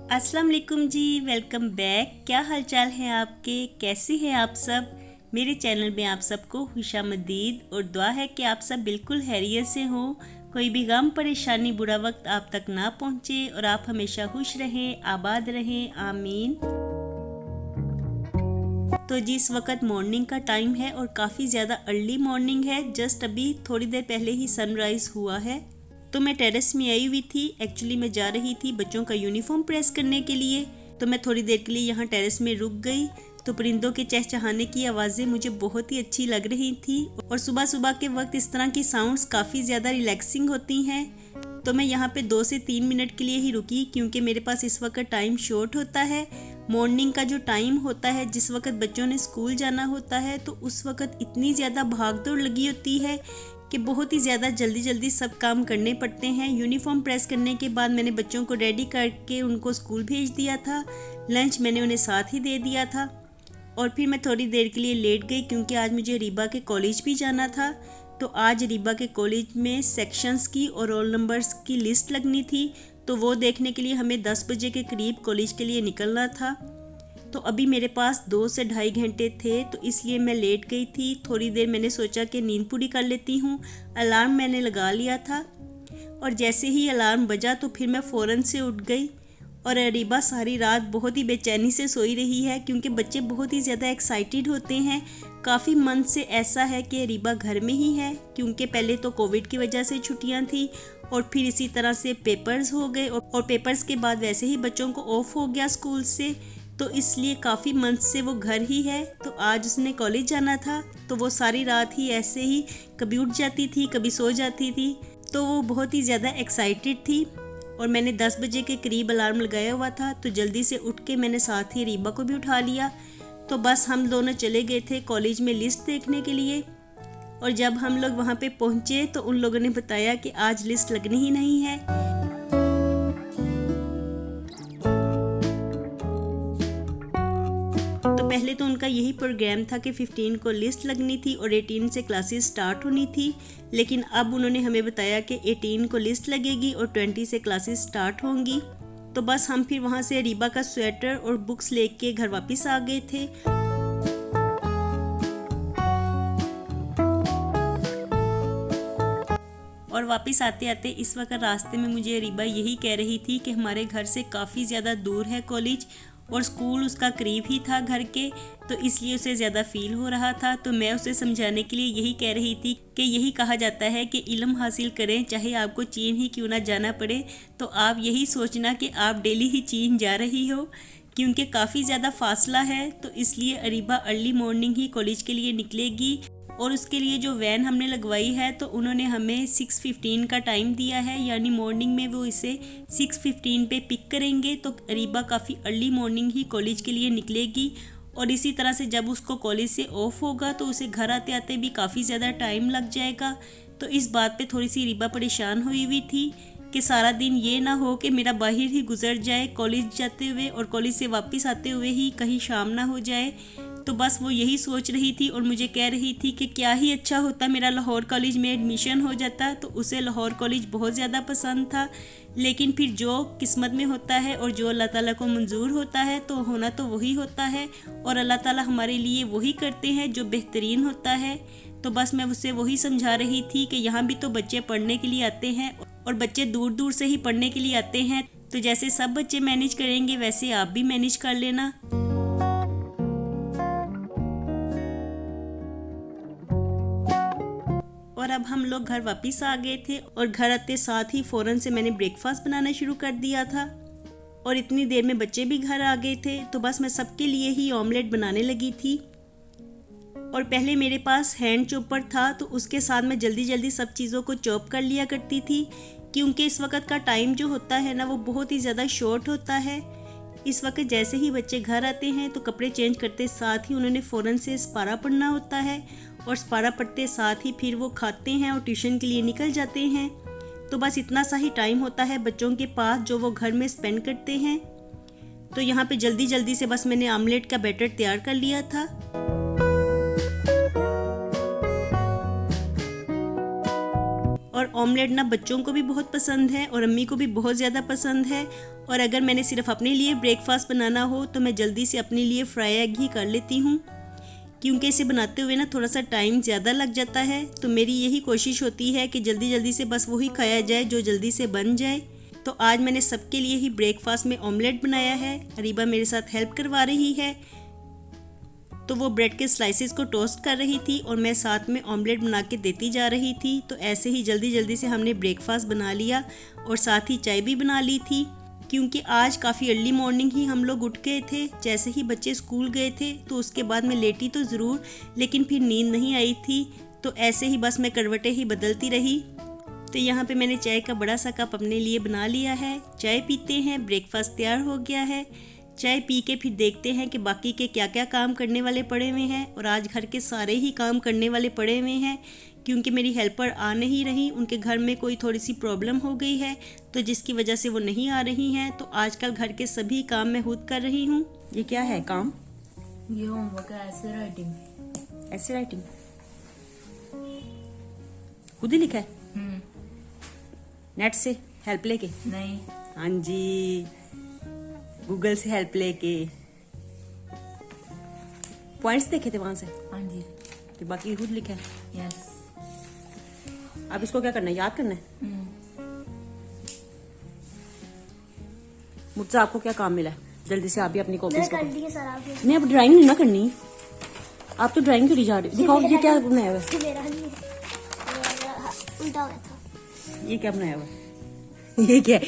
अस्सलाम वालेकुम जी, welcome back. क्या हालचाल है आपके? कैसे हैं आप सब? मेरे चैनल में आप सबको खुशामदीद और दुआ है कि आप सब बिल्कुल खैरियत से हो। कोई भी गम परेशानी बुरा वक्त आप तक ना पहुँचे और आप हमेशा खुश रहें, आबाद रहें, आमीन। तो जी इस वक्त मॉर्निंग का टाइम है और काफ़ी ज़्यादा अर्ली मॉर्निंग है। जस्ट अभी थोड़ी देर पहले ही सनराइज़ हुआ है। तो मैं टेरेस में आई हुई थी। एक्चुअली मैं जा रही थी बच्चों का यूनिफॉर्म प्रेस करने के लिए, तो मैं थोड़ी देर के लिए यहाँ टेरेस में रुक गई। तो परिंदों के चहचहाने की आवाज़ें मुझे बहुत ही अच्छी लग रही थी और सुबह सुबह के वक्त इस तरह की साउंड्स काफ़ी ज़्यादा रिलैक्सिंग होती हैं। तो मैं यहाँ पे 2 से 3 मिनट के लिए ही रुकी क्योंकि मेरे पास इस वक्त टाइम शॉर्ट होता है। मॉर्निंग का जो टाइम होता है, जिस वक्त बच्चों ने स्कूल जाना होता है, तो उस वक्त इतनी ज़्यादा भागदौड़ लगी होती है कि बहुत ही ज़्यादा जल्दी जल्दी सब काम करने पड़ते हैं। यूनिफॉर्म प्रेस करने के बाद मैंने बच्चों को रेडी करके उनको स्कूल भेज दिया था। लंच मैंने उन्हें साथ ही दे दिया था और फिर मैं थोड़ी देर के लिए लेट गई क्योंकि आज मुझे रीबा के कॉलेज भी जाना था। तो आज रीबा के कॉलेज में सेक्शंस की और रोल नंबर्स की लिस्ट लगनी थी, तो वो देखने के लिए हमें 10 बजे के करीब कॉलेज के लिए निकलना था। तो अभी मेरे पास 2 से ढाई घंटे थे, तो इसलिए मैं लेट गई थी। थोड़ी देर मैंने सोचा कि नींद पूरी कर लेती हूँ। अलार्म मैंने लगा लिया था और जैसे ही अलार्म बजा तो फिर मैं फ़ौरन से उठ गई। और रीबा सारी रात बहुत ही बेचैनी से सोई रही है क्योंकि बच्चे बहुत ही ज़्यादा एक्साइटेड होते हैं। काफ़ी मंथ से ऐसा है कि रीबा घर में ही है क्योंकि पहले तो कोविड की वजह से छुट्टियां थी और फिर इसी तरह से पेपर्स हो गए और पेपर्स के बाद वैसे ही बच्चों को ऑफ हो गया स्कूल से, तो इसलिए काफ़ी मंथ से वो घर ही है। तो आज उसने कॉलेज जाना था तो वो सारी रात ही ऐसे ही कभी उठ जाती थी, कभी सो जाती थी। तो वो बहुत ही ज़्यादा एक्साइटेड थी और मैंने 10 बजे के करीब अलार्म लगाया हुआ था, तो जल्दी से उठ के मैंने साथ ही रीबा को भी उठा लिया। तो बस हम दोनों चले गए थे कॉलेज में लिस्ट देखने के लिए। और जब हम लोग वहाँ पे पहुँचे तो उन लोगों ने बताया कि आज लिस्ट लगनी ही नहीं है। तो पहले तो उनका यही प्रोग्राम था कि 15 को लिस्ट लगनी थी और 18 से क्लासेस स्टार्ट होनी थी, लेकिन अब उन्होंने हमें बताया कि 18 को लिस्ट लगेगी और 20 से क्लासेस स्टार्ट होंगी। तो बस हम फिर वहाँ से रीबा का स्वेटर और बुक्स लेके घर वापस आ गए थे। और वापस आते आते इस वक्त रास्ते में मुझे रीबा यही कह रही थी कि हमारे घर से काफ़ी ज़्यादा दूर है कॉलेज और स्कूल उसका करीब ही था घर के, तो इसलिए उसे ज़्यादा फील हो रहा था। तो मैं उसे समझाने के लिए यही कह रही थी कि यही कहा जाता है कि इल्म हासिल करें चाहे आपको चीन ही क्यों ना जाना पड़े। तो आप यही सोचना कि आप डेली ही चीन जा रही हो क्योंकि काफ़ी ज़्यादा फासला है, तो इसलिए अरीबा अर्ली मॉर्निंग ही कॉलेज के लिए निकलेगी। और उसके लिए जो वैन हमने लगवाई है तो उन्होंने हमें 6:15 का टाइम दिया है, यानी मॉर्निंग में वो इसे 6:15 पे पिक करेंगे। तो अरीबा काफ़ी अर्ली मॉर्निंग ही कॉलेज के लिए निकलेगी और इसी तरह से जब उसको कॉलेज से ऑफ होगा तो उसे घर आते आते भी काफ़ी ज़्यादा टाइम लग जाएगा। तो इस बात पे थोड़ी सी रीबा परेशान हुई हुई थी कि सारा दिन ये ना हो कि मेरा बाहर ही गुजर जाए कॉलेज जाते हुए और कॉलेज से वापस आते हुए ही कहीं शाम ना हो जाए। तो बस वो यही सोच रही थी और मुझे कह रही थी कि क्या ही अच्छा होता मेरा लाहौर कॉलेज में एडमिशन हो जाता। तो उसे लाहौर कॉलेज बहुत ज़्यादा पसंद था, लेकिन फिर जो किस्मत में होता है और जो अल्लाह ताला को मंजूर होता है तो होना तो वही होता है और अल्लाह ताला हमारे लिए वही करते हैं जो बेहतरीन होता है। तो बस मैं उसे वही समझा रही थी कि यहाँ भी तो बच्चे पढ़ने के लिए आते हैं और बच्चे दूर दूर से ही पढ़ने के लिए आते हैं, तो जैसे सब बच्चे मैनेज करेंगे वैसे आप भी मैनेज कर लेना। और अब हम लोग घर वापस आ गए थे और घर आते साथ ही फ़ौरन से मैंने ब्रेकफास्ट बनाना शुरू कर दिया था और इतनी देर में बच्चे भी घर आ गए थे। तो बस मैं सबके लिए ही ऑमलेट बनाने लगी थी और पहले मेरे पास हैंड चॉपर था तो उसके साथ मैं जल्दी जल्दी सब चीज़ों को चॉप कर लिया करती थी क्योंकि इस वक्त का टाइम जो होता है ना वो बहुत ही ज़्यादा शॉर्ट होता है। इस वक्त जैसे ही बच्चे घर आते हैं तो कपड़े चेंज करते साथ ही उन्होंने फ़ौरन से स्पारा पढ़ना होता है और स्पारा पढ़ते साथ ही फिर वो खाते हैं और ट्यूशन के लिए निकल जाते हैं। तो बस इतना सा ही टाइम होता है बच्चों के पास जो वो घर में स्पेंड करते हैं। तो यहाँ पे जल्दी जल्दी से बस मैंने आमलेट का बैटर तैयार कर लिया था और ऑमलेट ना बच्चों को भी बहुत पसंद है और अम्मी को भी बहुत ज़्यादा पसंद है। और अगर मैंने सिर्फ अपने लिए ब्रेकफास्ट बनाना हो तो मैं जल्दी से अपने लिए फ्राई एग ही कर लेती हूँ, क्योंकि इसे बनाते हुए ना थोड़ा सा टाइम ज़्यादा लग जाता है। तो मेरी यही कोशिश होती है कि जल्दी जल्दी से बस वही खाया जाए जो जल्दी से बन जाए। तो आज मैंने सबके लिए ही ब्रेकफास्ट में ऑमलेट बनाया है। अरीबा मेरे साथ हेल्प करवा रही है, तो वो ब्रेड के स्लाइसेस को टोस्ट कर रही थी और मैं साथ में ऑमलेट बना के देती जा रही थी। तो ऐसे ही जल्दी जल्दी से हमने ब्रेकफास्ट बना लिया और साथ ही चाय भी बना ली थी, क्योंकि आज काफ़ी अर्ली मॉर्निंग ही हम लोग उठ गए थे। जैसे ही बच्चे स्कूल गए थे तो उसके बाद मैं लेटी तो ज़रूर, लेकिन फिर नींद नहीं आई थी। तो ऐसे ही बस मैं करवटें ही बदलती रही। तो यहाँ पे मैंने चाय का बड़ा सा कप अपने लिए बना लिया है। चाय पीते हैं, ब्रेकफास्ट तैयार हो गया है। चाय पी के फिर देखते हैं कि बाकी के क्या क्या काम करने वाले पड़े हुए हैं। और आज घर के सारे ही काम करने वाले पड़े हुए हैं, क्योंकि मेरी हेल्पर आ नहीं रही। उनके घर में कोई थोड़ी सी प्रॉब्लम हो गई है, तो जिसकी वजह से वो नहीं आ रही हैं। तो आजकल घर के सभी काम मैं खुद कर रही हूँ। ये क्या है काम? ये होमवर्क है, ऐसे राइटिंग। ऐसे राइटिंग खुद ही लिखा है? नेट से हेल्प लेके? नहीं। हाँ जी, गूगल से हेल्प लेके। पॉइंट्स देखे थे वहां से? हाँ जी। तो बाकी खुद लिखा है? यस। अब इसको क्या करना है? याद करना है? मुझसे आपको क्या काम मिला है? जल्दी से आप भी अपनी कॉपी कर दी है सर आपने। नहीं, अब ड्राइंग नहीं ना करनी। आप तो ड्राइंग करी जा रही हो। दिखाओ ये क्या बनाया हुआ है? मेरा नहीं है, उल्टा हो गया था। ये क्या बनाया हुआ है? ये क्या है?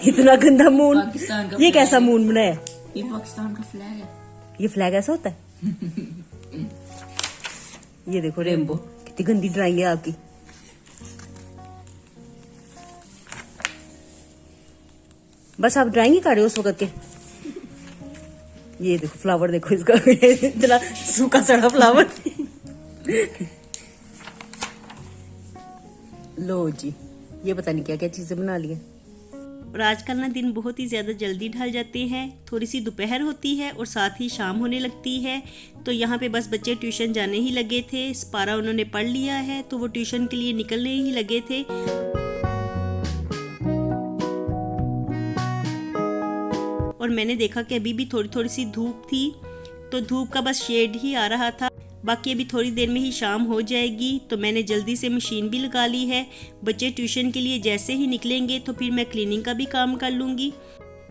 इतना गंदा मून। पाकिस्तान का ये फ्लैग कैसा है। मून बनाया? ये पाकिस्तान का फ्लैग है। ये फ्लैग ऐसा होता है? ये देखो रेनबो। कितनी गंदी ड्राइंग है आपकी। बस आप ड्राइंग ही कर रहे हो उस वक्त के? ये देखो फ्लावर, देखो इसका इतना सूखा सड़ा फ्लावर। लो जी, ये पता नहीं क्या क्या चीजें बना ली है। और आजकल ना दिन बहुत ही ज़्यादा जल्दी ढल जाते हैं। थोड़ी सी दोपहर होती है और साथ ही शाम होने लगती है। तो यहाँ पे बस बच्चे ट्यूशन जाने ही लगे थे। स्पारा उन्होंने पढ़ लिया है, तो वो ट्यूशन के लिए निकलने ही लगे थे। और मैंने देखा कि अभी भी थोड़ी थोड़ी सी धूप थी, तो धूप का बस शेड ही आ रहा था। बाकी अभी थोड़ी देर में ही शाम हो जाएगी। तो मैंने जल्दी से मशीन भी लगा ली है। बच्चे ट्यूशन के लिए जैसे ही निकलेंगे तो फिर मैं क्लीनिंग का भी काम कर लूँगी,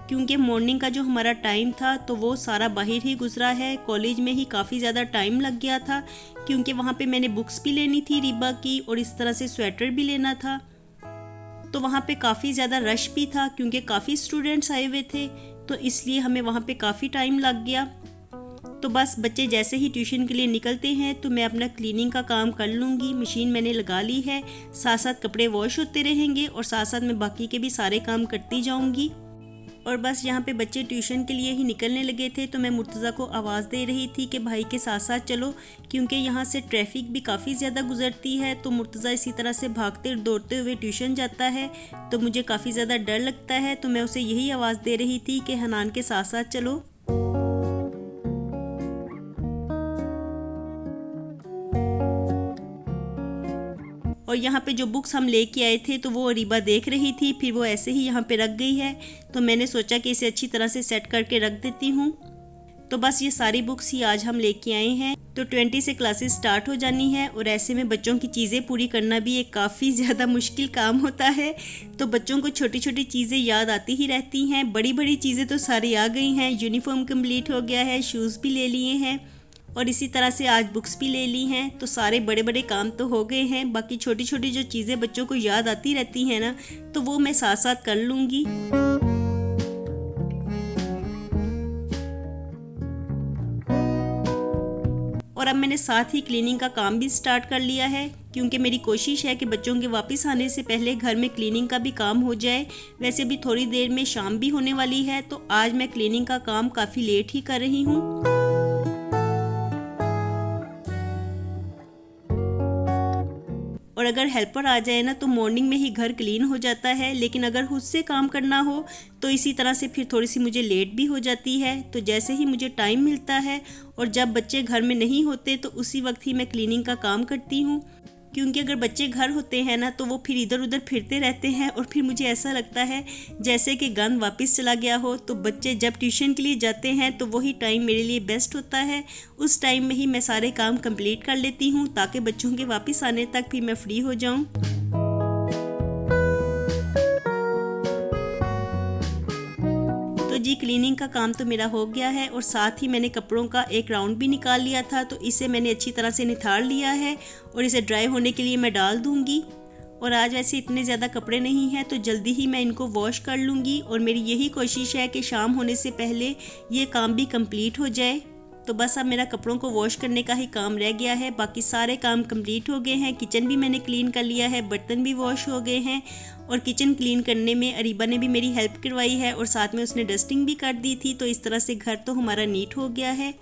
क्योंकि मॉर्निंग का जो हमारा टाइम था तो वो सारा बाहर ही गुजरा है। कॉलेज में ही काफ़ी ज़्यादा टाइम लग गया था, क्योंकि वहाँ पे मैंने बुक्स भी लेनी थी रीबा की, और इस तरह से स्वेटर भी लेना था। तो वहाँ पे काफ़ी ज़्यादा रश भी था, क्योंकि काफ़ी स्टूडेंट्स आए हुए थे, तो इसलिए हमें वहाँ पे काफ़ी टाइम लग गया। तो बस बच्चे जैसे ही ट्यूशन के लिए निकलते हैं तो मैं अपना क्लीनिंग का काम कर लूँगी। मशीन मैंने लगा ली है, साथ साथ कपड़े वॉश होते रहेंगे और साथ साथ मैं बाकी के भी सारे काम करती जाऊँगी। और बस यहाँ पे बच्चे ट्यूशन के लिए ही निकलने लगे थे, तो मैं मुर्तज़ा को आवाज़ दे रही थी कि भाई के साथ साथ चलो, क्योंकि यहाँ से ट्रैफिक भी काफ़ी ज़्यादा गुजरती है। तो मुर्तज़ा इसी तरह से भागते दौड़ते हुए ट्यूशन जाता है, तो मुझे काफ़ी ज़्यादा डर लगता है। तो मैं उसे यही आवाज़ दे रही थी कि हनान के साथ साथ चलो। और यहाँ पे जो बुक्स हम लेके आए थे तो वो अरीबा देख रही थी, फिर वो ऐसे ही यहाँ पे रख गई है। तो मैंने सोचा कि इसे अच्छी तरह से सेट करके रख देती हूँ। तो बस ये सारी बुक्स ही आज हम लेके आए हैं। तो 20 से क्लासेस स्टार्ट हो जानी है, और ऐसे में बच्चों की चीज़ें पूरी करना भी एक काफ़ी ज़्यादा मुश्किल काम होता है। तो बच्चों को छोटी छोटी चीज़ें याद आती ही रहती हैं, बड़ी बड़ी चीज़ें तो सारी आ गई हैं। यूनिफॉर्म कंप्लीट हो गया है, शूज़ भी ले लिए हैं, और इसी तरह से आज बुक्स भी ले ली हैं। तो सारे बड़े बड़े काम तो हो गए हैं। बाकी छोटी छोटी जो चीज़ें बच्चों को याद आती रहती हैं ना, तो वो मैं साथ साथ कर लूँगी। और अब मैंने साथ ही क्लीनिंग का काम भी स्टार्ट कर लिया है, क्योंकि मेरी कोशिश है कि बच्चों के वापस आने से पहले घर में क्लीनिंग का भी काम हो जाए। वैसे भी थोड़ी देर में शाम भी होने वाली है, तो आज मैं क्लीनिंग का काम काफ़ी लेट ही कर रही हूँ। और अगर हेल्पर आ जाए ना तो मॉर्निंग में ही घर क्लीन हो जाता है, लेकिन अगर खुद से काम करना हो तो इसी तरह से फिर थोड़ी सी मुझे लेट भी हो जाती है। तो जैसे ही मुझे टाइम मिलता है और जब बच्चे घर में नहीं होते तो उसी वक्त ही मैं क्लीनिंग का काम करती हूँ। क्योंकि अगर बच्चे घर होते हैं ना तो वो फिर इधर उधर फिरते रहते हैं और फिर मुझे ऐसा लगता है जैसे कि गन वापस चला गया हो। तो बच्चे जब ट्यूशन के लिए जाते हैं तो वही टाइम मेरे लिए बेस्ट होता है। उस टाइम में ही मैं सारे काम कंप्लीट कर लेती हूँ ताकि बच्चों के वापस आने तक फिर मैं फ्री हो जाऊँ। तो जी क्लीनिंग का काम तो मेरा हो गया है और साथ ही मैंने कपड़ों का एक राउंड भी निकाल लिया था, तो इसे मैंने अच्छी तरह से निथाड़ लिया है और इसे ड्राई होने के लिए मैं डाल दूंगी। और आज वैसे इतने ज़्यादा कपड़े नहीं हैं तो जल्दी ही मैं इनको वॉश कर लूँगी और मेरी यही कोशिश है कि शाम होने से पहले ये काम भी कंप्लीट हो जाए। तो बस अब मेरा कपड़ों को वॉश करने का ही काम रह गया है, बाकी सारे काम कंप्लीट हो गए हैं। किचन भी मैंने क्लीन कर लिया है, बर्तन भी वॉश हो गए हैं और किचन क्लीन करने में अरीबा ने भी मेरी हेल्प करवाई है और साथ में उसने डस्टिंग भी कर दी थी। तो इस तरह से घर तो हमारा नीट हो गया है।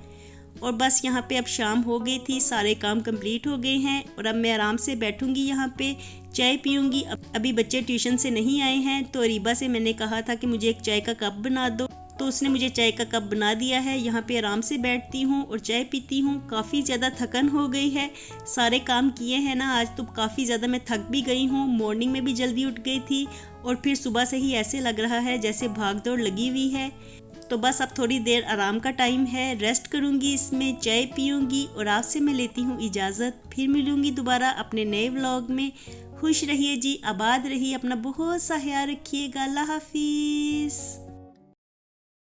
और बस यहाँ पे अब शाम हो गई थी, सारे काम कंप्लीट हो गए हैं और अब मैं आराम से बैठूंगी यहाँ पे, चाय पीऊँगी। अभी बच्चे ट्यूशन से नहीं आए हैं तो अरीबा से मैंने कहा था कि मुझे एक चाय का कप बना दो, तो उसने मुझे चाय का कप बना दिया है। यहाँ पे आराम से बैठती हूँ और चाय पीती हूँ। काफ़ी ज़्यादा थकन हो गई है, सारे काम किए हैं ना आज, तो काफ़ी ज़्यादा मैं थक भी गई हूँ। मॉर्निंग में भी जल्दी उठ गई थी और फिर सुबह से ही ऐसे लग रहा है जैसे भाग दौड़ लगी हुई है। तो बस अब थोड़ी देर आराम का टाइम है, रेस्ट करूँगी, इसमें चाय पीऊँगी और आपसे मैं लेती हूँ इजाज़त। फिर मिलूँगी दोबारा अपने नए व्लॉग में। खुश रहिए जी, आबाद रहिए, अपना बहुत सा ख्याल रखिएगा। अल्लाह हाफिज़।